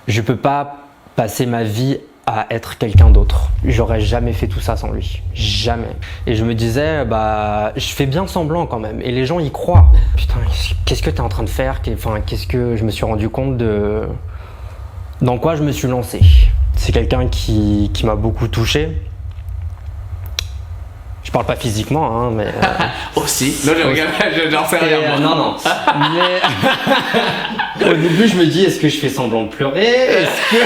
Je peux pas passer ma vie à être quelqu'un d'autre. J'aurais jamais fait tout ça sans lui. Jamais. Et je me disais, je fais bien semblant quand même. Et les gens y croient. Putain, qu'est-ce que t'es en train de faire? Qu'est-ce que je me suis rendu compte de... Dans quoi je me suis lancé? C'est quelqu'un qui m'a beaucoup touché. Je parle pas physiquement, hein, mais... Aussi. Non, j'en sais rien. Non. Mais... Au début, je me dis, est-ce que je fais semblant de pleurer? Est-ce que...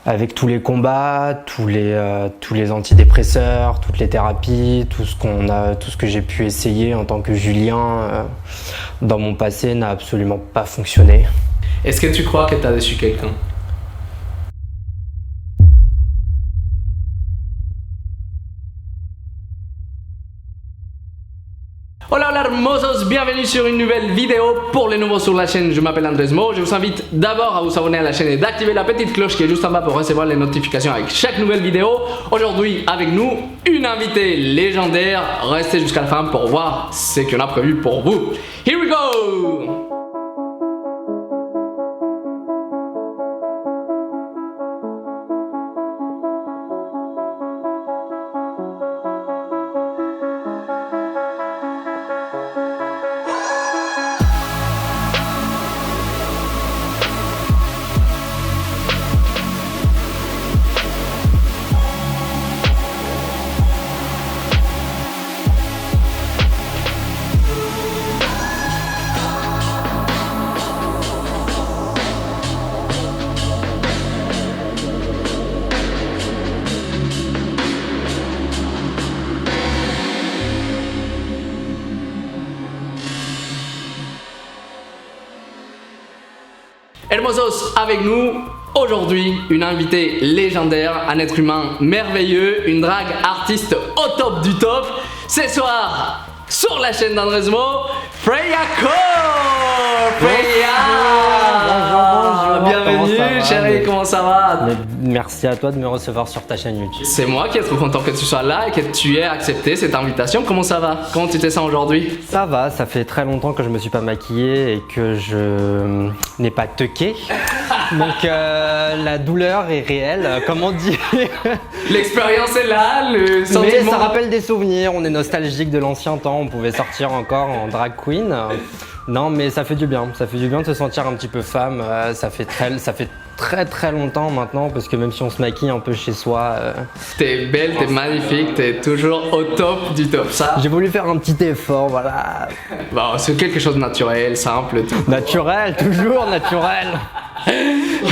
Avec tous les combats, tous les antidépresseurs, toutes les thérapies, tout ce que j'ai pu essayer en tant que Julien dans mon passé n'a absolument pas fonctionné. Est-ce que tu crois que tu as déçu quelqu'un? Hola hermosos, bienvenue sur une nouvelle vidéo. Pour les nouveaux sur la chaîne, je m'appelle Andrés Mo. Je vous invite d'abord à vous abonner à la chaîne et d'activer la petite cloche qui est juste en bas pour recevoir les notifications avec chaque nouvelle vidéo. Aujourd'hui avec nous, une invitée légendaire. Restez jusqu'à la fin pour voir ce qu'on a prévu pour vous. Here we go! Hermosos, avec nous aujourd'hui une invitée légendaire, un être humain merveilleux, une drag artiste au top du top. Ce soir, sur la chaîne d'Andrés Mo, Freya Core. Bonjour. Bienvenue chérie, comment ça va? Merci à toi de me recevoir sur ta chaîne YouTube. C'est moi qui est trop content que tu sois là et que tu aies accepté cette invitation. Comment ça va? Comment tu te sens aujourd'hui? Ça va, ça fait très longtemps que je me suis pas maquillé et que je n'ai pas tucké. Donc la douleur est réelle, comme on dit. L'expérience est là, le sentiment... Mais ça rappelle des souvenirs, on est nostalgique de l'ancien temps, on pouvait sortir encore en drag queen. Non mais ça fait du bien de se sentir un petit peu femme, ça fait très longtemps maintenant parce que même si on se maquille un peu chez soi... T'es belle, t'es magnifique, t'es toujours au top du top, ça... J'ai voulu faire un petit effort, voilà. Bon, c'est quelque chose de naturel, simple... Tout. Naturel, toujours naturel.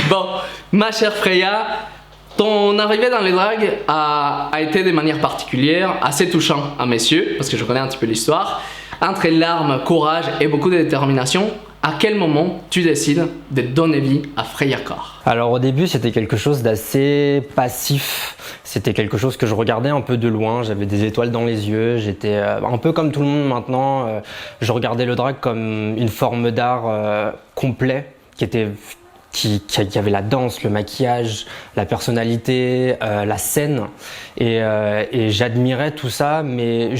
Bon, ma chère Freya, ton arrivée dans les dragues a été de manière particulière, assez touchant à mes yeux, parce que je connais un petit peu l'histoire. Entre larmes, courage et beaucoup de détermination, à quel moment tu décides de donner vie à Freya Core? Alors au début c'était quelque chose d'assez passif, c'était quelque chose que je regardais un peu de loin, j'avais des étoiles dans les yeux, j'étais un peu comme tout le monde maintenant, je regardais le drag comme une forme d'art complet qui avait la danse, le maquillage, la personnalité, la scène et j'admirais tout ça mais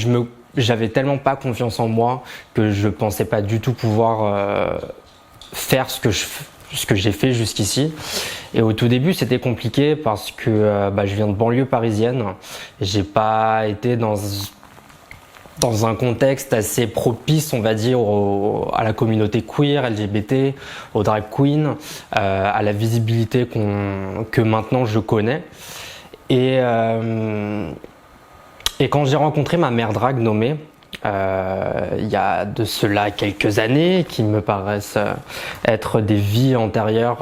j'avais tellement pas confiance en moi que je pensais pas du tout pouvoir faire ce que j'ai fait jusqu'ici. Et au tout début c'était compliqué parce que je viens de banlieue parisienne, j'ai pas été dans un contexte assez propice, on va dire, à la communauté queer, LGBT, aux drag queens, à la visibilité que maintenant je connais. Et quand j'ai rencontré ma mère drag nommée, il y a de cela quelques années, qui me paraissent être des vies antérieures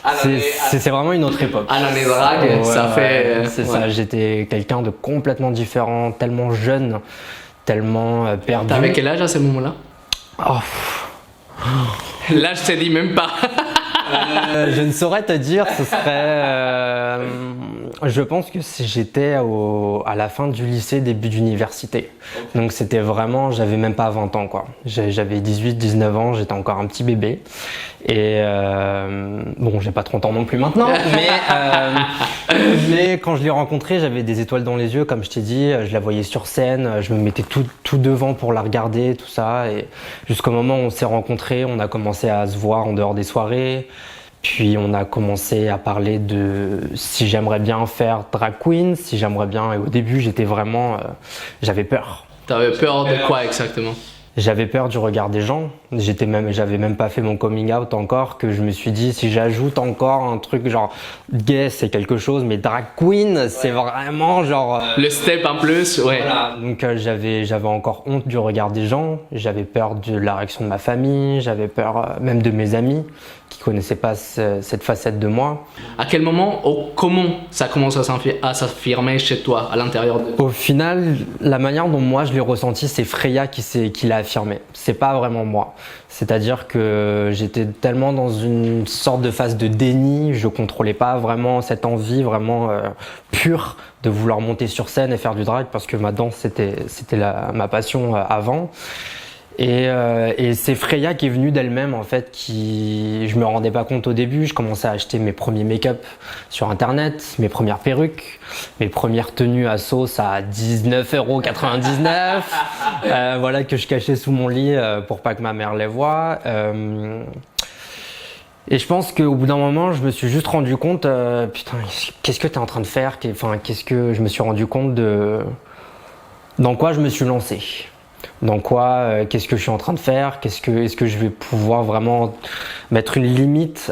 c'est vraiment une autre époque. À l'année drague, ouais, ça fait... C'est ça, j'étais quelqu'un de complètement différent, tellement jeune, tellement perdu. T'avais quel âge à ce moment-là? Là, je te dis même pas. Je ne saurais te dire, ce serait Je pense que j'étais à la fin du lycée, début d'université. Donc c'était vraiment, j'avais même pas 20 ans quoi. J'avais 18, 19 ans, j'étais encore un petit bébé. Et bon, j'ai pas 30 ans non plus maintenant, mais quand je l'ai rencontrée, j'avais des étoiles dans les yeux, comme je t'ai dit, je la voyais sur scène, je me mettais tout devant pour la regarder, tout ça. Et jusqu'au moment où on s'est rencontrés, on a commencé à se voir en dehors des soirées. Puis on a commencé à parler de si j'aimerais bien faire drag queen, si j'aimerais bien. Et au début, j'étais vraiment, j'avais peur. T'avais peur de quoi exactement? J'avais peur du regard des gens. J'avais même pas fait mon coming out encore, que je me suis dit si j'ajoute encore un truc genre gay c'est quelque chose, mais drag queen c'est vraiment genre le step en plus, ouais. Voilà. Donc j'avais encore honte du regard des gens. J'avais peur de la réaction de ma famille. J'avais peur même de mes amis qui connaissaient pas cette facette de moi. À quel moment, comment ça commence à s'affirmer chez toi, à l'intérieur de toi? Au final, la manière dont moi je l'ai ressenti, c'est Freya qui l'a affirmé. C'est pas vraiment moi. C'est-à-dire que j'étais tellement dans une sorte de phase de déni, je contrôlais pas vraiment cette envie vraiment pure de vouloir monter sur scène et faire du drag parce que ma danse c'était ma passion avant. Et c'est Freya qui est venue d'elle-même en fait, je me rendais pas compte au début. Je commençais à acheter mes premiers make-up sur internet, mes premières perruques, mes premières tenues à sauce à 19,99 €, voilà, que je cachais sous mon lit pour pas que ma mère les voie. Et je pense qu'au bout d'un moment, je me suis juste rendu compte, putain, qu'est-ce que t'es en train de faire? Qu'est-ce que je me suis rendu compte dans quoi je me suis lancé? Dans quoi, qu'est-ce que je suis en train de faire? Est-ce que je vais pouvoir vraiment mettre une limite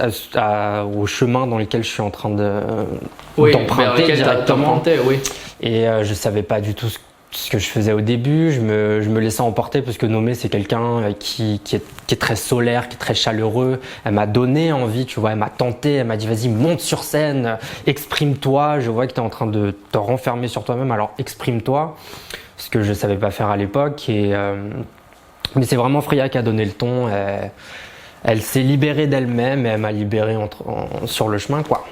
au chemin dans lequel je suis en train d'emprunter directement? Oui. Et je savais pas du tout ce que je faisais au début. Je me laissais emporter parce que Nomé c'est quelqu'un qui est très solaire, qui est très chaleureux. Elle m'a donné envie, tu vois, elle m'a tenté, elle m'a dit vas-y monte sur scène, exprime-toi. Je vois que tu es en train de te renfermer sur toi-même, alors exprime-toi. Ce que je savais pas faire à l'époque. Mais c'est vraiment Freya qui a donné le ton. Elle s'est libérée d'elle-même et elle m'a libéré sur le chemin, quoi.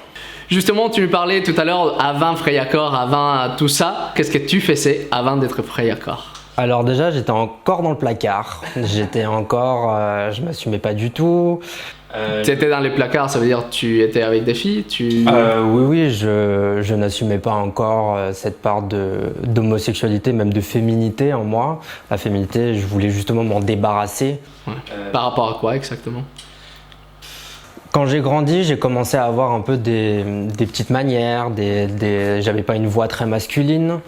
Justement, tu me parlais tout à l'heure, avant Freya Core, avant tout ça, qu'est-ce que tu faisais avant d'être Freya Core? Alors déjà, j'étais encore dans le placard. Je m'assumais pas du tout. Tu étais dans les placards, ça veut dire tu étais avec des filles? Oui, je n'assumais pas encore cette part d'homosexualité, même de féminité en moi. La féminité, je voulais justement m'en débarrasser. Ouais. Par rapport à quoi exactement? Quand j'ai grandi, j'ai commencé à avoir un peu des petites manières, j'avais pas une voix très masculine,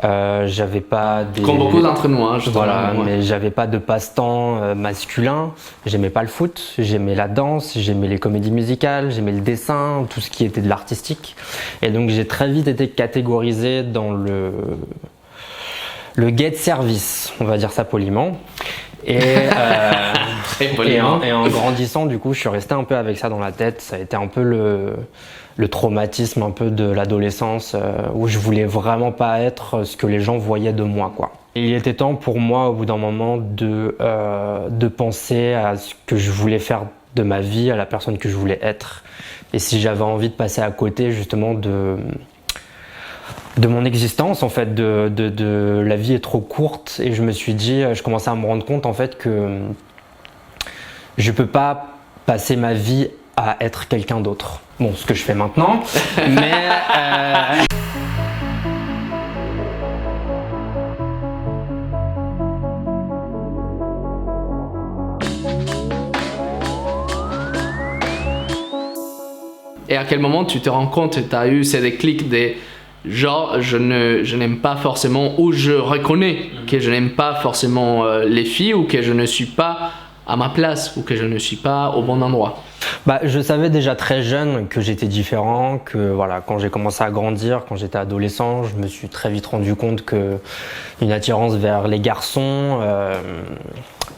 j'avais pas des... Comme beaucoup d'entre nous, hein, voilà, mais j'avais pas de passe-temps masculin, j'aimais pas le foot, j'aimais la danse, j'aimais les comédies musicales, j'aimais le dessin, tout ce qui était de l'artistique. Et donc j'ai très vite été catégorisé dans le gay de service, on va dire ça poliment. Et en grandissant, du coup, je suis resté un peu avec ça dans la tête. Ça a été un peu le traumatisme un peu de l'adolescence où je voulais vraiment pas être ce que les gens voyaient de moi, quoi. Et il était temps pour moi, au bout d'un moment, de penser à ce que je voulais faire de ma vie, à la personne que je voulais être. Et si j'avais envie de passer à côté, justement, de mon existence, en fait, de la vie est trop courte. Et je me suis dit, je commençais à me rendre compte en fait que je peux pas passer ma vie à être quelqu'un d'autre. Bon, ce que je fais maintenant, mais Et à quel moment tu te rends compte, tu as eu ces déclics des genre je n'aime pas forcément, ou je reconnais que je n'aime pas forcément les filles, ou que je ne suis pas à ma place, ou que je ne suis pas au bon endroit? Bah, je savais déjà très jeune que j'étais différent, que voilà, quand j'ai commencé à grandir, quand j'étais adolescent, je me suis très vite rendu compte que une attirance vers les garçons,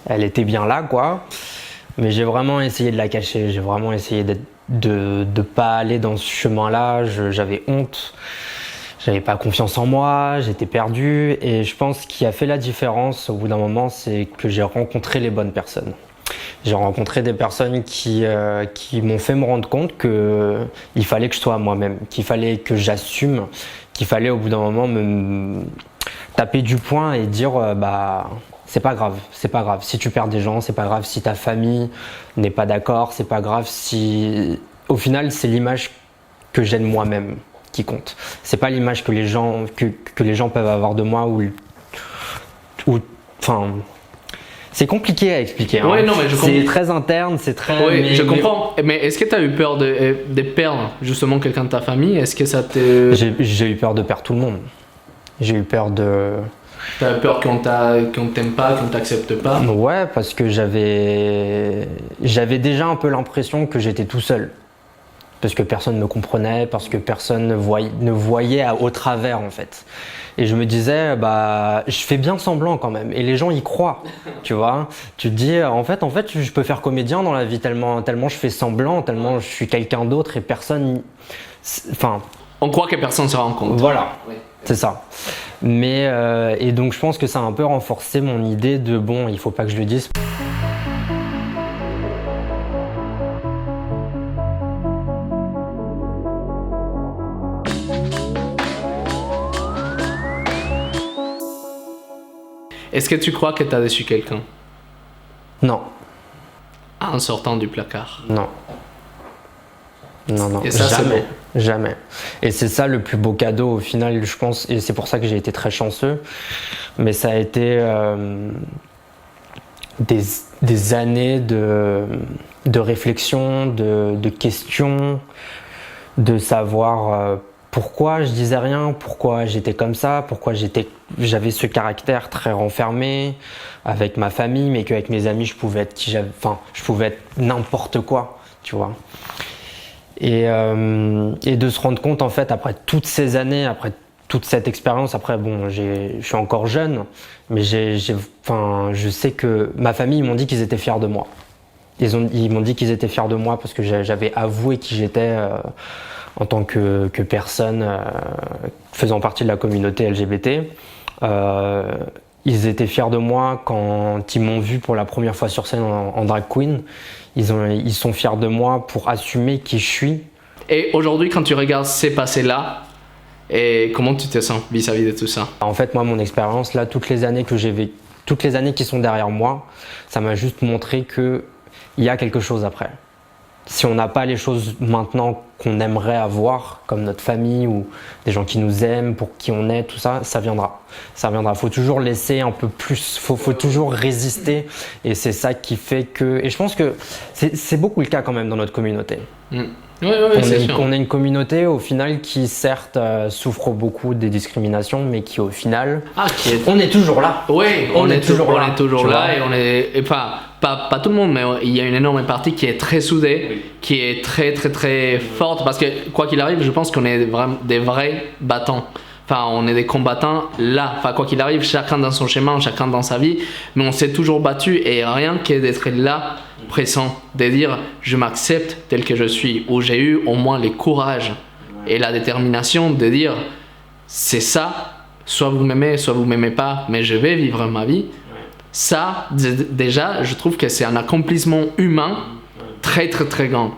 elle était bien là, quoi. Mais j'ai vraiment essayé de la cacher, j'ai vraiment essayé de pas aller dans ce chemin-là. J'avais honte, j'avais pas confiance en moi, j'étais perdu. Et je pense qu'il a fait la différence au bout d'un moment, c'est que j'ai rencontré les bonnes personnes. J'ai rencontré des personnes qui m'ont fait me rendre compte que il fallait que je sois moi-même, qu'il fallait que j'assume, qu'il fallait au bout d'un moment me taper du poing et dire c'est pas grave, c'est pas grave. Si tu perds des gens, c'est pas grave. Si ta famille n'est pas d'accord, c'est pas grave. Si au final c'est l'image que j'ai de moi-même qui compte. C'est pas l'image que les gens peuvent avoir de moi enfin. C'est compliqué à expliquer. Ouais, non, mais c'est très interne, c'est très. Oui, je comprends. Mais est-ce que tu as eu peur de perdre justement quelqu'un de ta famille? Est-ce que ça te. J'ai eu peur de perdre tout le monde. J'ai eu peur de. T'as peur qu'on t'aime pas, qu'on t'accepte pas? Ouais, parce que j'avais déjà un peu l'impression que j'étais tout seul. Parce que personne ne me comprenait, parce que personne ne voyait au travers en fait. Et je me disais, je fais bien semblant quand même. Et les gens y croient, tu vois. Tu te dis, en fait, je peux faire comédien dans la vie tellement je fais semblant, tellement je suis quelqu'un d'autre et personne. Enfin. On croit que personne ne se rend compte. Voilà, oui. C'est ça. Mais et donc je pense que ça a un peu renforcé mon idée de il faut pas que je le dise. Est-ce que tu crois que tu as déçu quelqu'un? Non. En sortant du placard? Non. Non, et ça, jamais. Jamais. Et c'est ça le plus beau cadeau au final, je pense, et c'est pour ça que j'ai été très chanceux. Mais ça a été des années de réflexion, de questions, de savoir pourquoi je disais rien, pourquoi j'étais comme ça, pourquoi j'avais ce caractère très renfermé avec ma famille, mais qu'avec mes amis je pouvais être je pouvais être n'importe quoi, tu vois. Et de se rendre compte en fait après toutes ces années, après toute cette expérience, après je suis encore jeune, mais je sais que ma famille, ils m'ont dit qu'ils étaient fiers de moi. Ils m'ont dit qu'ils étaient fiers de moi parce que j'avais avoué qui j'étais en tant que personne faisant partie de la communauté LGBT. Ils étaient fiers de moi quand ils m'ont vu pour la première fois sur scène en drag queen. Ils sont fiers de moi pour assumer qui je suis. Et aujourd'hui, quand tu regardes ces passés-là, et comment tu te sens vis-à-vis de tout ça? En fait, moi, mon expérience, là, toutes les années qui sont derrière moi, ça m'a juste montré qu'il y a quelque chose après. Si on n'a pas les choses maintenant qu'on aimerait avoir, comme notre famille ou des gens qui nous aiment, pour qui on est, tout ça, ça viendra. Ça viendra. Faut toujours laisser un peu plus, faut toujours résister. Et c'est ça qui fait que... Et je pense que c'est beaucoup le cas quand même dans notre communauté. Oui, c'est sûr. On est une communauté au final qui certes souffre beaucoup des discriminations, mais qui au final, on est toujours là. Oui, on est toujours là vois. et on est, enfin, pas tout le monde, mais il y a une énorme partie qui est très soudée, Oui. qui est très très très forte, parce que quoi qu'il arrive, je pense qu'on est des vrais battants. Enfin, on est des combattants là. Enfin, quoi qu'il arrive, chacun dans son chemin, chacun dans sa vie, mais on s'est toujours battu et rien que d'être là, présent, de dire je m'accepte tel que je suis, où j'ai eu au moins le courage et la détermination de dire c'est ça, soit vous m'aimez, soit vous m'aimez pas, mais je vais vivre ma vie. Ça, déjà, je trouve que c'est un accomplissement humain très très très grand.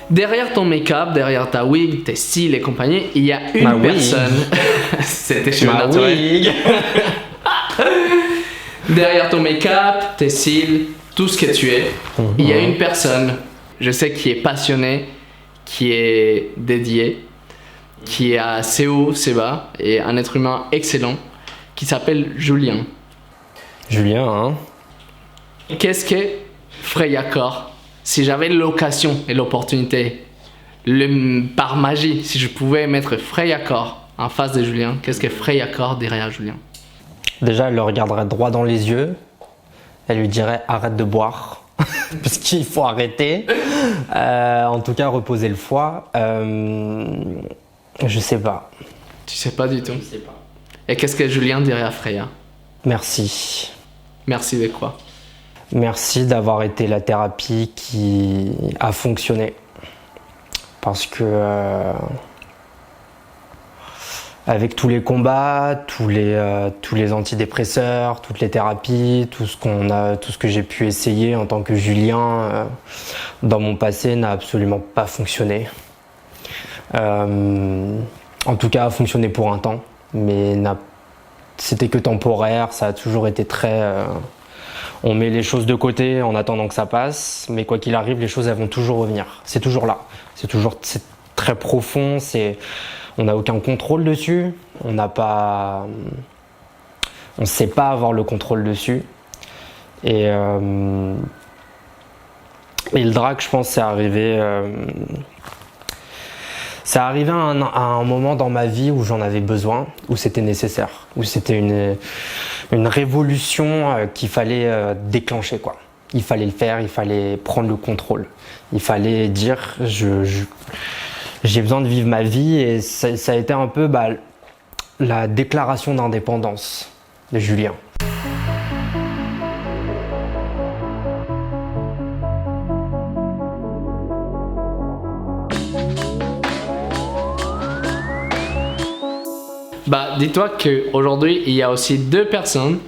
Derrière ton make-up, derrière ta wig, tes styles et compagnie, il y a une personne. C'était cheveux naturels. Derrière ton make-up, tes styles, tout ce que tu es, il y a une personne, je sais, qui est passionnée, qui est dédiée, qui est à assez haut, assez bas, et un être humain excellent, qui s'appelle Julien. Julien, hein? Qu'est-ce que Freya Core? Si j'avais l'occasion et l'opportunité, par magie, si je pouvais mettre Freya Core en face de Julien, qu'est-ce que Freya Core dirait à Julien? Déjà, elle le regarderait droit dans les yeux. Elle lui dirait arrête de boire, parce qu'il faut arrêter. En tout cas, reposer le foie. Je sais pas. Tu sais pas du tout? Je sais pas. Et qu'est-ce que Julien dirait à Freya? Merci. Merci de quoi? Merci d'avoir été la thérapie qui a fonctionné. Parce que avec tous les combats, tous les antidépresseurs, toutes les thérapies, tout ce que j'ai pu essayer en tant que Julien dans mon passé n'a absolument pas fonctionné. En tout cas, a fonctionné pour un temps, mais c'était que temporaire. Ça a toujours été très. On met les choses de côté en attendant que ça passe, mais quoi qu'il arrive, les choses elles vont toujours revenir. C'est toujours là. C'est très profond. On n'a aucun contrôle dessus. On ne sait pas avoir le contrôle dessus. Et le drag, je pense, c'est arrivé. Ça arrivait à un moment dans ma vie où j'en avais besoin, où c'était nécessaire, où c'était une révolution qu'il fallait déclencher, quoi. Il fallait le faire, il fallait prendre le contrôle. Il fallait dire j'ai besoin de vivre ma vie, et ça a été un peu la déclaration d'indépendance de Julien. Dis-toi qu'aujourd'hui, il y a aussi 2 personnes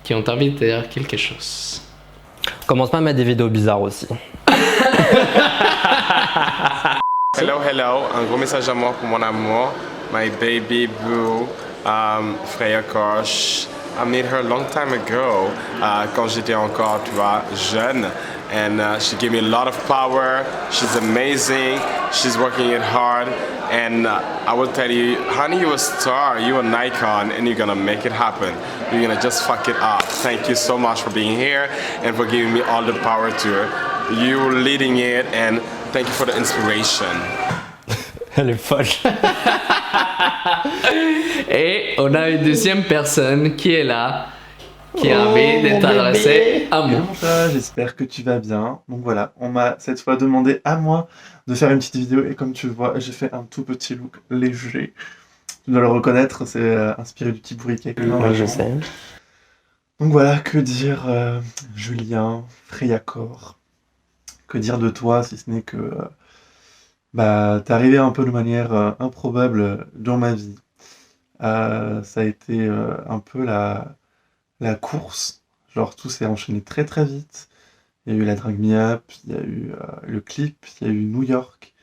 qui ont envie de te dire quelque chose. Commence pas à mettre des vidéos bizarres aussi. Hello, un gros message d'amour pour mon amour, my baby boo, Freya Koch. I met her a long time ago, quand j'étais encore, tu vois, jeune. And she gave me a lot of power. She's amazing. She's working it hard. And I will tell you, honey, you're a star. You're an icon, and you're gonna make it happen. You're gonna just fuck it up. Thank you so much for being here and for giving me all the power to you leading it. And thank you for the inspiration. Elle est folle. Et on a une deuxième personne qui est là, qui a envie de t'adresser à moi. J'espère que tu vas bien. Donc voilà, on m'a cette fois demandé à moi de faire une petite vidéo, et comme tu le vois, j'ai fait un tout petit look léger. Tu dois le reconnaître, c'est inspiré du petit bourriquet. Ouais, je sais. Donc voilà, que dire Julien, Freya Koch, que dire de toi si ce n'est que t'es arrivé un peu de manière improbable dans ma vie. Ça a été un peu la course, genre tout s'est enchaîné très très vite. Il y a eu la Drag Me Up, il y a eu le clip, il y a eu New York,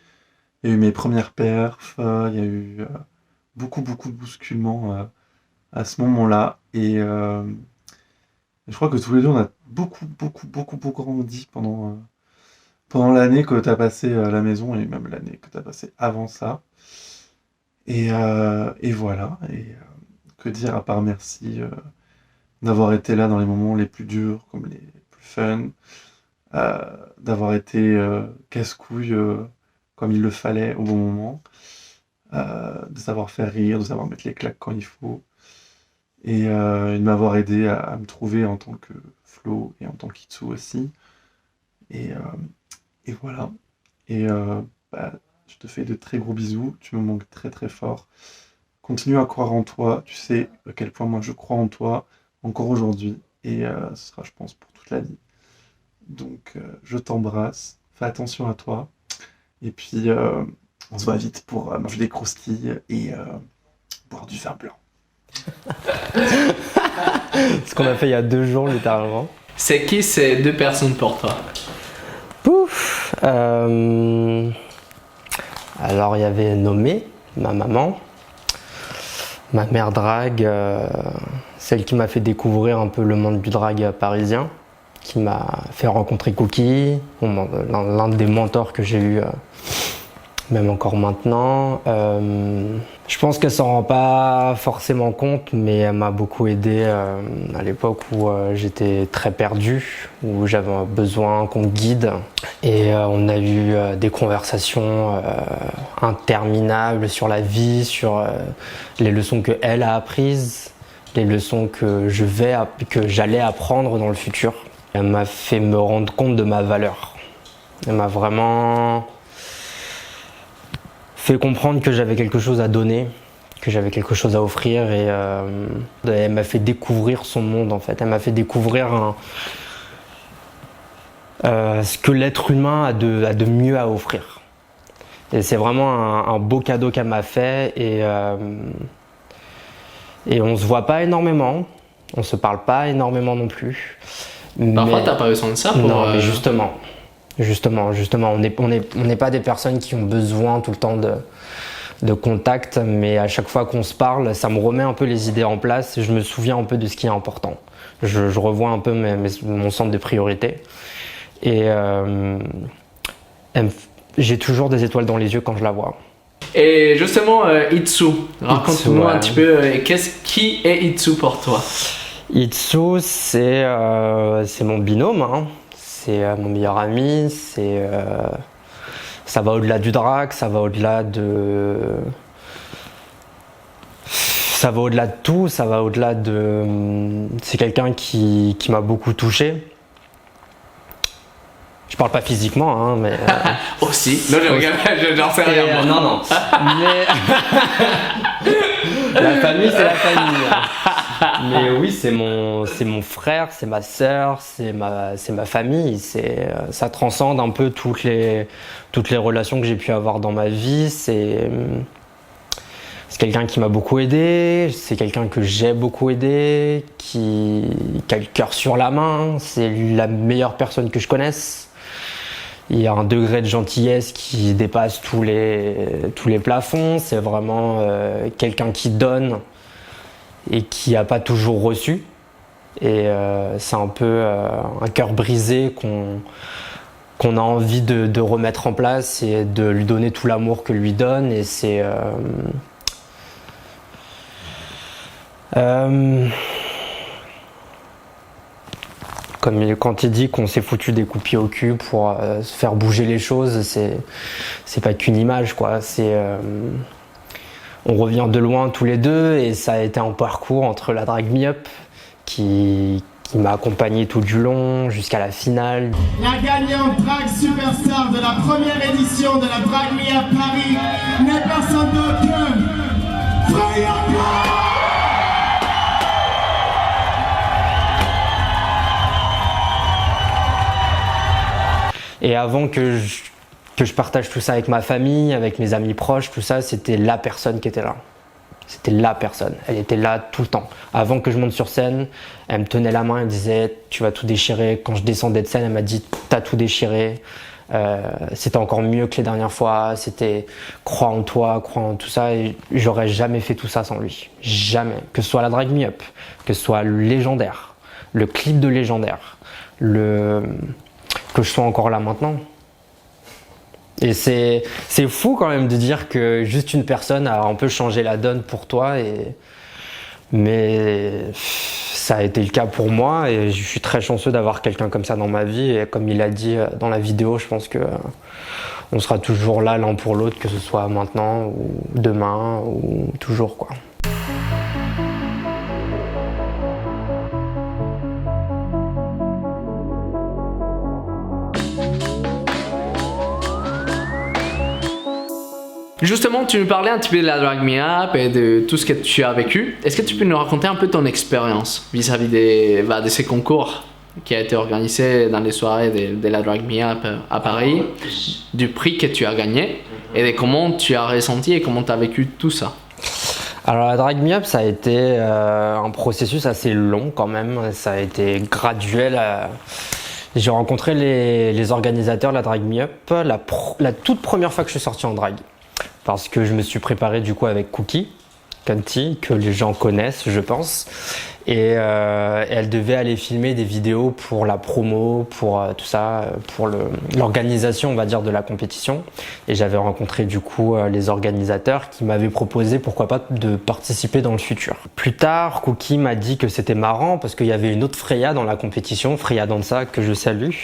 il y a eu mes premières perfs, il y a eu beaucoup de bousculements à ce moment-là. Et je crois que tous les deux on a beaucoup grandi pendant l'année que tu as passé à la maison, et même l'année que tu as passé avant ça. Et voilà, que dire à part merci d'avoir été là dans les moments les plus durs comme les plus fun, d'avoir été casse-couille comme il le fallait au bon moment, de savoir faire rire, de savoir mettre les claques quand il faut, et de m'avoir aidé à me trouver en tant que Flo et en tant qu'Itsu aussi. Et voilà. Et je te fais de très gros bisous, tu me manques très très fort. Continue à croire en toi, tu sais à quel point moi je crois en toi, encore aujourd'hui, et ce sera, je pense, pour toute la vie. Donc je t'embrasse, fais attention à toi, et puis on se voit vite pour manger des croustilles et boire du vin blanc. Ce qu'on a fait il y a 2 jours littéralement. C'est qui ces 2 personnes pour toi? Pouf. Alors il y avait Nommé, ma maman, ma mère drag, celle qui m'a fait découvrir un peu le monde du drag parisien, qui m'a fait rencontrer Cookie, l'un des mentors que j'ai eu même encore maintenant. Je pense qu'elle s'en rend pas forcément compte, mais elle m'a beaucoup aidé à l'époque où j'étais très perdu, où j'avais besoin qu'on me guide. Et on a eu des conversations interminables sur la vie, sur les leçons qu'elle a apprises, les leçons que j'allais apprendre dans le futur. Elle m'a fait me rendre compte de ma valeur. Elle m'a vraiment fait comprendre que j'avais quelque chose à donner, que j'avais quelque chose à offrir, et elle m'a fait découvrir son monde en fait. Elle m'a fait découvrir ce que l'être humain a de mieux à offrir. Et c'est vraiment un beau cadeau qu'elle m'a fait. Et on se voit pas énormément. On se parle pas énormément non plus. Parfois, t'as pas besoin de ça pour... Non, mais justement, on n'est pas des personnes qui ont besoin tout le temps de contact, mais à chaque fois qu'on se parle, ça me remet un peu les idées en place et je me souviens un peu de ce qui est important. Je revois un peu mon centre de priorité. Et j'ai toujours des étoiles dans les yeux quand je la vois. Et justement, Itsu, raconte-nous ouais. un petit peu, qui est Itsu pour toi? Itsu, c'est mon binôme, hein. C'est mon meilleur ami, ça va au-delà du drag, ça va au-delà de tout, ça va au-delà de... C'est quelqu'un qui m'a beaucoup touché. Je parle pas physiquement, hein, mais... Aussi. Non, j'en sais rien. Non. Mais... La famille, c'est la famille. Mais oui, c'est mon frère, c'est ma sœur, c'est ma famille. Ça transcende un peu toutes les relations que j'ai pu avoir dans ma vie. C'est quelqu'un qui m'a beaucoup aidé, c'est quelqu'un que j'ai beaucoup aidé, qui a le cœur sur la main. C'est la meilleure personne que je connaisse. Il y a un degré de gentillesse qui dépasse tous les plafonds. C'est vraiment quelqu'un qui donne et qui n'a pas toujours reçu. Et c'est un peu un cœur brisé qu'on a envie de remettre en place et de lui donner tout l'amour que lui donne. Et c'est... Comme quand il dit qu'on s'est foutu des coups de pied au cul pour se faire bouger les choses, c'est pas qu'une image, quoi. On revient de loin tous les deux et ça a été un parcours entre la Drag Me Up qui m'a accompagné tout du long jusqu'à la finale. La gagnante Drag Superstar de la première édition de la Drag Me Up Paris n'est personne d'autre que Freya Corsh. Et avant que je partage tout ça avec ma famille, avec mes amis proches, tout ça, c'était la personne qui était là. C'était la personne. Elle était là tout le temps. Avant que je monte sur scène, elle me tenait la main, elle me disait « tu vas tout déchirer ». Quand je descendais de scène, elle m'a dit « t'as tout déchiré ». C'était encore mieux que les dernières fois. C'était « crois en toi, crois en tout ça ». Et j'aurais jamais fait tout ça sans lui. Jamais. Que ce soit la Drag Me Up, que ce soit le Légendaire, le clip de Légendaire, que je sois encore là maintenant. Et c'est fou quand même de dire que juste une personne a un peu changé la donne pour toi. Mais ça a été le cas pour moi et je suis très chanceux d'avoir quelqu'un comme ça dans ma vie. Et comme il a dit dans la vidéo, je pense que on sera toujours là l'un pour l'autre, que ce soit maintenant ou demain ou toujours, quoi. Justement, tu nous parlais un petit peu de la Drag Me Up et de tout ce que tu as vécu. Est-ce que tu peux nous raconter un peu ton expérience vis-à-vis de ces concours qui a été organisé dans les soirées de la Drag Me Up à Paris, du prix que tu as gagné et de comment tu as ressenti et comment tu as vécu tout ça? Alors la Drag Me Up, ça a été un processus assez long quand même. Ça a été graduel. J'ai rencontré les organisateurs de la Drag Me Up la toute première fois que je suis sorti en drag. Parce que je me suis préparé du coup avec Cookie, Cunty, que les gens connaissent, je pense. Et elle devait aller filmer des vidéos pour la promo, pour tout ça, pour l'organisation, on va dire, de la compétition. Et j'avais rencontré du coup les organisateurs qui m'avaient proposé, pourquoi pas, de participer dans le futur. Plus tard, Cookie m'a dit que c'était marrant parce qu'il y avait une autre Freya dans la compétition, Freya Danza, que je salue,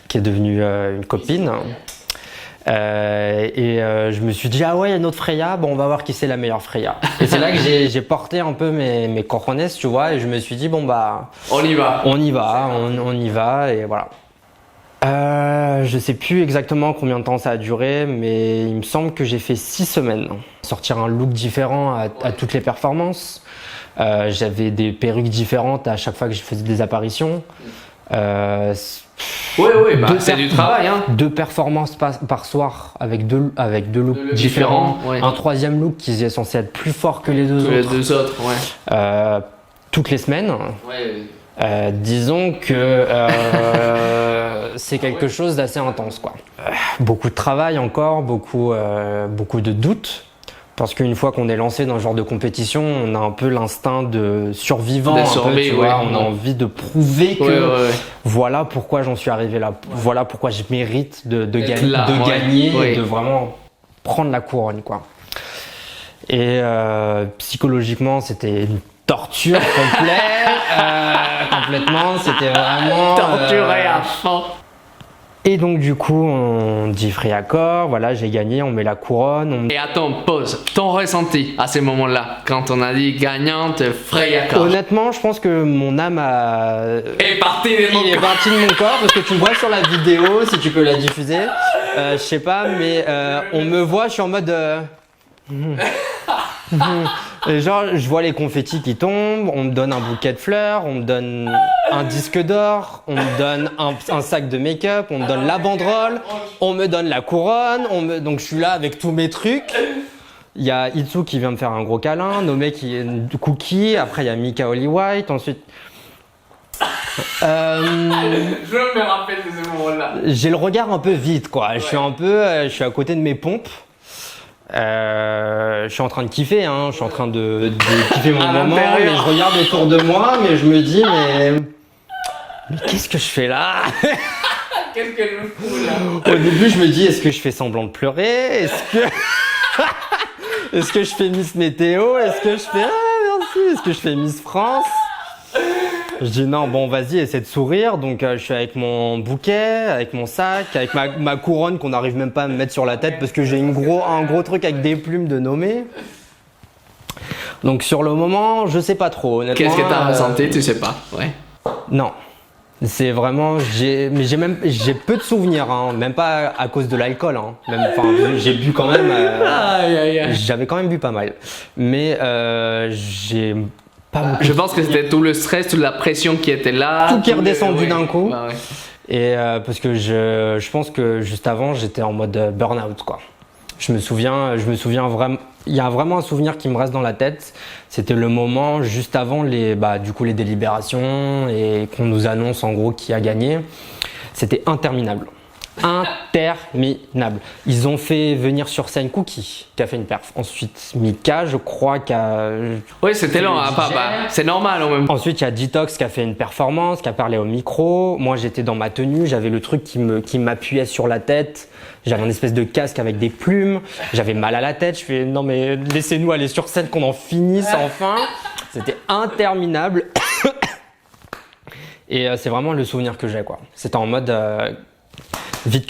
qui est devenue une copine. Je me suis dit ah ouais, il y a une autre Freya, bon on va voir qui c'est la meilleure Freya. Et c'est là que j'ai porté un peu mes cojones, tu vois, et je me suis dit bon bah on y va et voilà. Je sais plus exactement combien de temps ça a duré, mais il me semble que j'ai fait 6 semaines. Sortir un look différent à toutes les performances. J'avais des perruques différentes à chaque fois que je faisais des apparitions. Oui, bah, c'est du travail. Hein. 2 performances par soir avec deux looks différents. Ouais. Un 3e look qui est censé être plus fort que les 2 autres. Les 2 autres, ouais. Toutes les semaines. Ouais. Disons que c'est quelque chose d'assez intense, quoi. Beaucoup de travail encore, beaucoup de doutes. Parce qu'une fois qu'on est lancé dans ce genre de compétition, on a un peu l'instinct de survivant. On a envie de prouver que voilà pourquoi j'en suis arrivé là. Voilà pourquoi je mérite de gagner et de vraiment prendre la couronne, quoi. Et psychologiquement, c'était une torture complètement. C'était vraiment torturé à fond. Et donc du coup, on dit Freyakor, voilà, j'ai gagné, on met la couronne. Et attends, pause. Ton ressenti à ces moments-là, quand on a dit gagnante Freyakor. Honnêtement, je pense que mon âme est partie de mon corps, parce que tu me vois sur la vidéo, si tu peux la diffuser. Je sais pas, mais on me voit, je suis en mode... Et genre, je vois les confettis qui tombent, on me donne un bouquet de fleurs, on me donne un disque d'or, on me donne un sac de make-up, on me donne la banderole, on me donne la couronne, donc je suis là avec tous mes trucs. Il y a Itsu qui vient me faire un gros câlin, Nomé qui est Cookie, après il y a Mika Holly White, ensuite... Je me rappelle de ce moment-là. J'ai le regard un peu vide, quoi. Je suis à côté de mes pompes. Je suis en train de kiffer, hein. Je suis en train de kiffer mon moment, mais je regarde autour de moi, mais je me dis, mais qu'est-ce que je fais là? Qu'est-ce que je fous là? Au début, je me dis, est-ce que je fais semblant de pleurer? Est-ce que je fais Miss Météo? Est-ce que je fais merci? Est-ce que je fais Miss France? Je dis non, bon vas-y, essaie de sourire. Donc je suis avec mon bouquet, avec mon sac, avec ma couronne qu'on n'arrive même pas à me mettre sur la tête parce que j'ai un gros truc avec des plumes de Nomé. Donc sur le moment, je sais pas trop. Honnêtement, qu'est-ce que t'as ressenti? Tu sais pas, ouais. Non. C'est vraiment, j'ai peu de souvenirs, hein, même pas à cause de l'alcool, hein. J'ai bu quand même, j'avais quand même bu pas mal, mais j'ai pas beaucoup. Je pense que c'était tout le stress, toute la pression qui était là. Tout qui est redescendu d'un coup. Bah ouais. Et parce que je pense que juste avant, j'étais en mode burn-out, quoi. Je me souviens vraiment, il y a vraiment un souvenir qui me reste dans la tête. C'était le moment juste avant les délibérations et qu'on nous annonce en gros qui a gagné. C'était interminable. Interminable. Ils ont fait venir sur scène Cookie qui a fait une perf. Ensuite Mika, je crois oui, c'était long, hein, c'est normal en même temps. Ensuite il y a Detox qui a fait une performance, qui a parlé au micro. Moi j'étais dans ma tenue, j'avais le truc qui m'appuyait sur la tête. J'avais une espèce de casque avec des plumes. J'avais mal à la tête. Je fais non mais laissez-nous aller sur scène qu'on en finisse enfin. C'était interminable. Et c'est vraiment le souvenir que j'ai, quoi. C'était en mode vite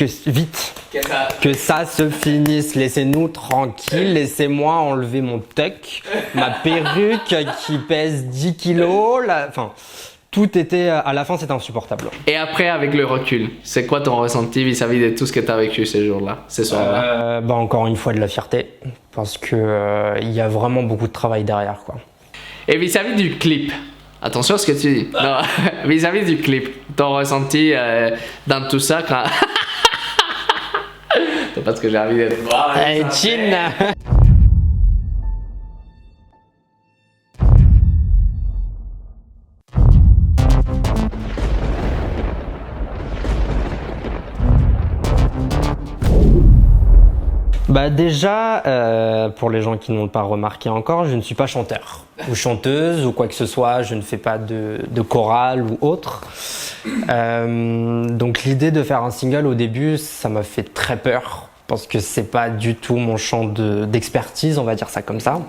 que ça se finisse, laissez-nous tranquille, laissez-moi enlever mon tuck, ma perruque qui pèse 10 kilos, tout était, à la fin c'était insupportable. Et après avec le recul, c'est quoi ton ressenti vis-à-vis de tout ce que tu as vécu ces jours-là, ces soirs-là? Encore une fois de la fierté, parce que il y a vraiment beaucoup de travail derrière, quoi. Et vis-à-vis du clip, attention à ce que tu dis. Non, vis-à-vis du clip, ton ressenti dans tout ça quand... C'est parce que j'ai envie d'être... Hey, chin. Déjà, pour les gens qui n'ont pas remarqué encore, je ne suis pas chanteur ou chanteuse ou quoi que ce soit, je ne fais pas de chorale ou autre. Donc l'idée de faire un single au début, ça m'a fait très peur parce que c'est pas du tout mon champ d'expertise, on va dire ça comme ça.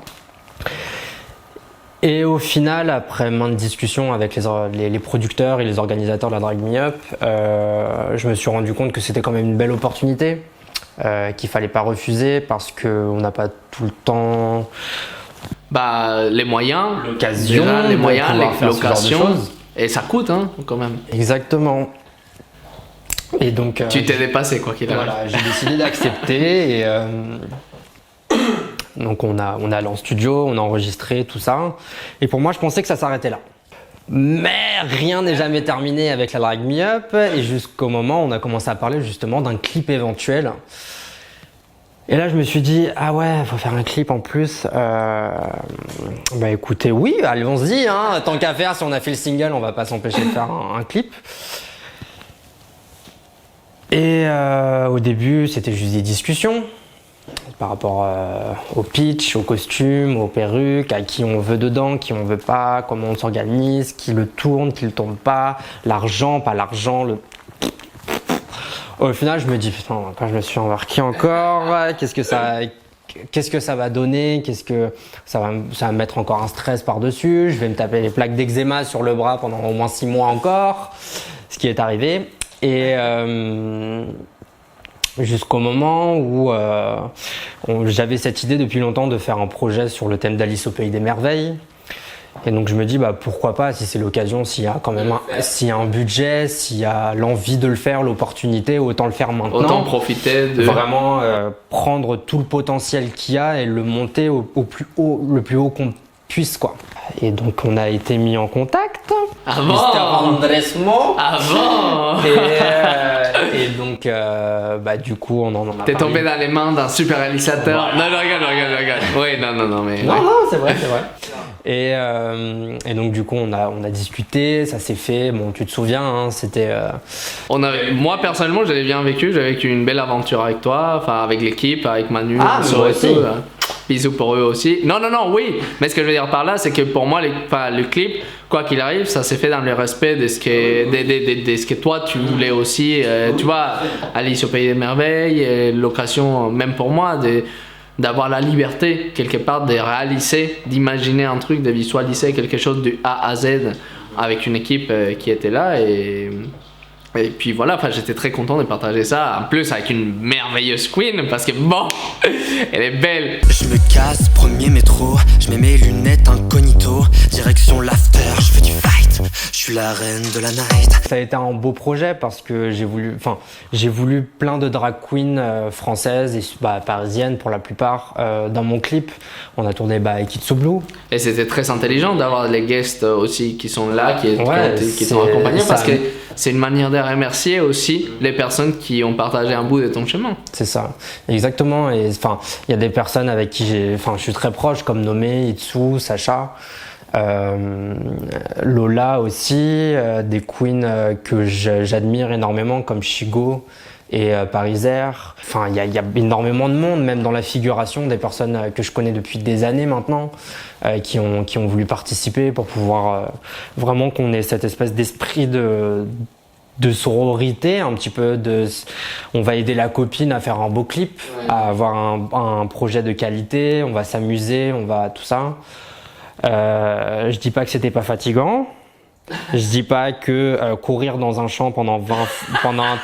Et au final, après maintes discussions avec les producteurs et les organisateurs de la Drag Me Up, je me suis rendu compte que c'était quand même une belle opportunité. Qu'il fallait pas refuser parce qu'on n'a pas tout le temps les moyens, l'occasion, l'occasion, et ça coûte hein, quand même. Exactement. Et donc tu t'es dépassé quoi qu'il arrive. Voilà, j'ai décidé d'accepter et donc on est allé en studio, on a enregistré tout ça et pour moi je pensais que ça s'arrêtait là. Mais rien n'est jamais terminé avec la Drag Me Up et jusqu'au moment où on a commencé à parler justement d'un clip éventuel. Et là je me suis dit ah ouais faut faire un clip en plus. Bah écoutez oui allons-y hein, tant qu'à faire si on a fait le single on va pas s'empêcher de faire un clip. Et au début c'était juste des discussions. Par rapport au pitch, au costume, aux perruques, à qui on veut dedans, qui on veut pas, comment on s'organise, qui le tourne, qui le tourne pas, l'argent, pas l'argent. Au final, je me dis putain, quand je me suis embarqué encore, qu'est-ce que ça va donner, qu'est-ce que ça va me mettre encore un stress par-dessus, je vais me taper les plaques d'eczéma sur le bras pendant au moins 6 mois encore, ce qui est arrivé. Et jusqu'au moment où j'avais cette idée depuis longtemps de faire un projet sur le thème d'Alice au Pays des Merveilles. Et donc je me dis bah pourquoi pas si c'est l'occasion, s'il y a quand même s'il y a un budget, s'il y a l'envie de le faire, l'opportunité, autant le faire maintenant. Autant profiter de vraiment prendre tout le potentiel qu'il y a et le monter au plus haut, le plus haut qu'on puisse quoi. Et donc on a été mis en contact. Mr. Andresmo. Avant. Et donc bah du coup on en a T'es parlé. tombé dans les mains d'un super réalisateur. Voilà. Non, regarde. Oui, non, mais. Non, c'est vrai. Et donc du coup on a discuté, ça s'est fait. Bon, tu te souviens, hein, c'était. Moi personnellement, j'avais bien vécu. J'ai vécu une belle aventure avec toi, enfin avec l'équipe, avec Manu. Ah, moi aussi. Bisous pour eux aussi. Non, oui. Mais ce que je veux dire par là, c'est que pour moi, le clip, quoi qu'il arrive, ça s'est fait dans le respect de ce que toi tu voulais aussi. Tu vois, Alice au Pays des Merveilles, l'occasion, même pour moi, d'avoir la liberté quelque part de réaliser, d'imaginer un truc, de visualiser quelque chose de A à Z avec une équipe qui était là et puis voilà, j'étais très content de partager ça en plus avec une merveilleuse queen parce que bon, elle est belle. Je me casse, premier métro, je mets mes lunettes incognito, direction l'after, je fais du fight, je suis la reine de la night. Ça a été un beau projet parce que j'ai voulu plein de drag queens françaises et parisiennes pour la plupart dans mon clip. On a tourné avec It's So Blue. Et c'était très intelligent d'avoir les guests aussi qui sont là, qui t'ont accompagné parce que c'est une manière de remercier aussi les personnes qui ont partagé un bout de ton chemin. C'est ça, exactement. Et il y a des personnes avec qui je suis très proche, comme Nomé, Itsu, Sacha, Lola aussi, des queens que j'admire énormément comme Shigo et Parisaire. Il y a énormément de monde, même dans la figuration, des personnes que je connais depuis des années maintenant, qui ont voulu participer pour pouvoir vraiment qu'on ait cette espèce d'esprit de sororité, un petit peu on va aider la copine à faire un beau clip, à avoir un projet de qualité, on va s'amuser, on va tout ça. Je dis pas que c'était pas fatigant. Je dis pas que courir dans un champ pendant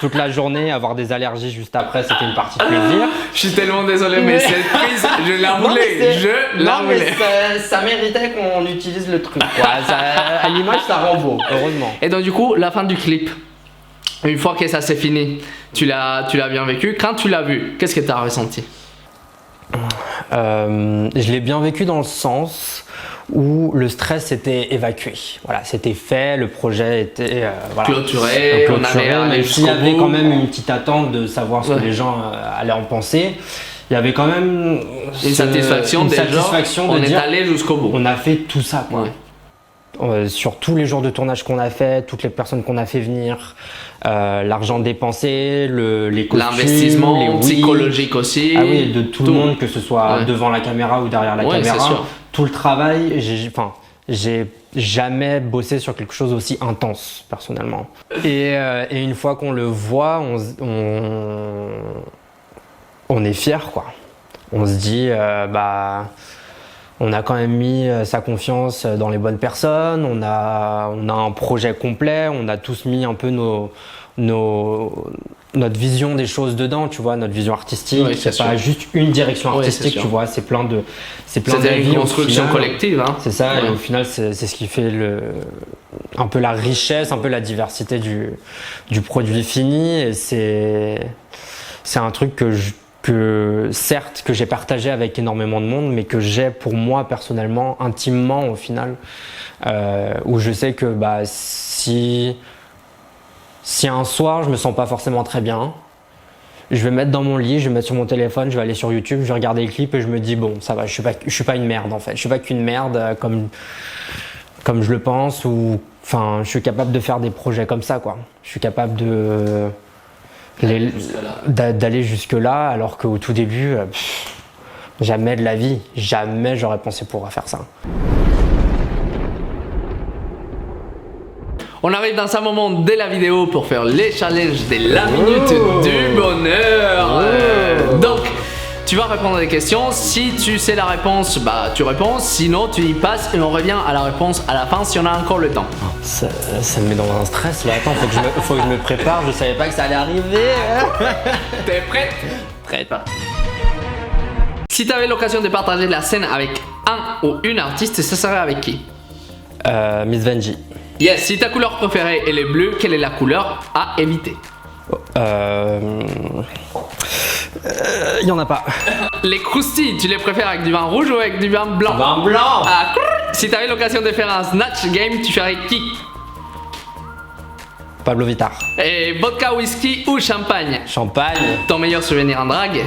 toute la journée, avoir des allergies juste après, c'était une partie de plaisir. Je suis tellement désolé, mais cette prise, je la voulais. Ça méritait qu'on utilise le truc. À l'image, ça rend beau, heureusement. Et donc du coup, la fin du clip, une fois que ça s'est fini, tu l'as bien vécu. Quand tu l'as vu, qu'est-ce que tu as ressenti? Je l'ai bien vécu dans le sens où le stress était évacué. Voilà, c'était fait, le projet était clôturé, on allait même s'il y avait quand même une petite attente de savoir ce que les gens allaient en penser. Il y avait quand même une satisfaction de on est allé jusqu'au bout. On a fait tout ça, quoi. Sur tous les jours de tournage qu'on a fait, toutes les personnes qu'on a fait venir, l'argent dépensé, les costumes, l'investissement psychologique aussi. Ah oui, de tout le monde, que ce soit devant la caméra ou derrière la caméra. Tout le travail, j'ai jamais bossé sur quelque chose aussi intense personnellement. Et une fois qu'on le voit, on est fier, quoi. On se dit on a quand même mis sa confiance dans les bonnes personnes, on a un projet complet, on a tous mis un peu notre vision des choses dedans, tu vois, notre vision artistique. Oui, c'est pas juste une direction artistique, tu vois, c'est plein de une construction collective, hein. C'est ça, et au final, c'est ce qui fait un peu la richesse, un peu la diversité du produit fini, et c'est un truc que que certes que j'ai partagé avec énormément de monde, mais que j'ai pour moi personnellement, intimement au final, où je sais que bah, si un soir je me sens pas forcément très bien, je vais mettre dans mon lit, je vais mettre sur mon téléphone, je vais aller sur YouTube, je vais regarder les clips et je me dis bon ça va, je suis pas une merde en fait, je suis pas qu'une merde comme je le pense, ou enfin je suis capable de faire des projets comme ça quoi, je suis capable d'aller jusque là alors qu'au tout début jamais de la vie, jamais j'aurais pensé pouvoir faire ça. On arrive dans un moment de la vidéo pour faire les challenges de la minute du bonheur. Donc, tu vas répondre à des questions. Si tu sais la réponse, bah tu réponds. Sinon, tu y passes et on revient à la réponse à la fin si on a encore le temps. Ça me met dans un stress là. Attends, faut que je me prépare. Je savais pas que ça allait arriver. T'es prête? Prête. Si tu avais l'occasion de partager la scène avec un ou une artiste, ça serait avec qui? Miss Vanjie. Yes, si ta couleur préférée elle est bleue, quelle est la couleur à éviter? Y en a pas. Les croustilles, tu les préfères avec du vin rouge ou avec du vin blanc? Vin blanc. Ah, si tu avais l'occasion de faire un snatch game, tu ferais qui? Pablo Vittar. Et vodka, whisky ou champagne? Champagne. Ton meilleur souvenir en drague?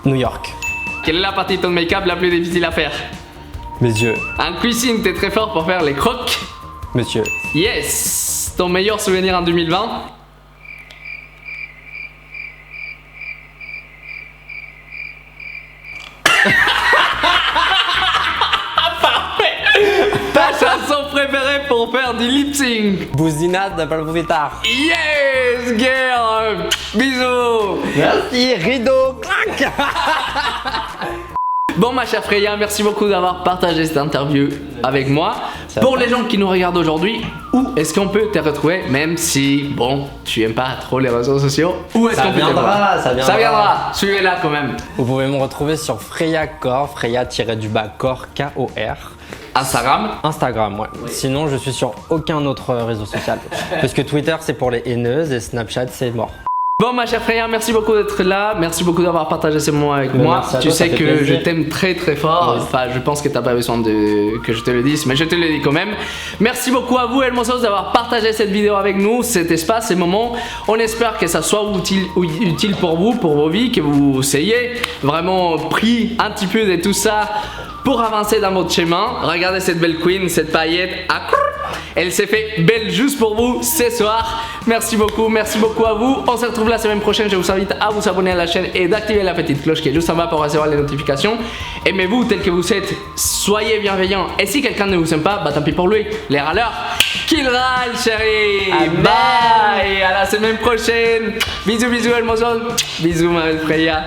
New York. Quelle est la partie de ton make-up la plus difficile à faire? Mes yeux. En cuisine, t'es très fort pour faire les crocs? Monsieur. Yes. Ton meilleur souvenir en 2020? Parfait. Ta chanson préférée pour faire du lip sync? Bousinade de Pablo Vittar. Yes, girl. Bisous. Merci, rideau. Clac. Bon ma chère Freya, merci beaucoup d'avoir partagé cette interview avec moi. Pour les gens qui nous regardent aujourd'hui, où est-ce qu'on peut te retrouver, même si, bon, tu aimes pas trop les réseaux sociaux? Où est-ce qu'on peut te voir? Ça viendra. Suivez-la quand même. Vous pouvez me retrouver sur Freya Core, Freya-Core, K-O-R. Instagram, ouais. Sinon, je suis sur aucun autre réseau social. Parce que Twitter, c'est pour les haineuses et Snapchat, c'est mort. Bon ma chère Freya, merci beaucoup d'être là, merci beaucoup d'avoir partagé ce moment avec moi. Tu sais que je t'aime très très fort, enfin je pense que t'as pas besoin que je te le dise, mais je te le dis quand même. Merci beaucoup à vous Hermosos d'avoir partagé cette vidéo avec nous, cet espace, ces moments. On espère que ça soit utile pour vous, pour vos vies, que vous ayez vraiment pris un petit peu de tout ça pour avancer dans votre chemin. Regardez cette belle queen, cette paillette. Elle s'est fait belle juste pour vous ce soir. Merci beaucoup à vous. On se retrouve la semaine prochaine. Je vous invite à vous abonner à la chaîne et d'activer la petite cloche qui est juste en bas pour recevoir les notifications. Aimez-vous tel que vous êtes. Soyez bienveillants. Et si quelqu'un ne vous aime pas, bah tant pis pour lui. Les râleurs, qu'il râle, chérie. Bye. À la semaine prochaine. Bisous, bisous, Hermosos. Bisous, ma belle Freya.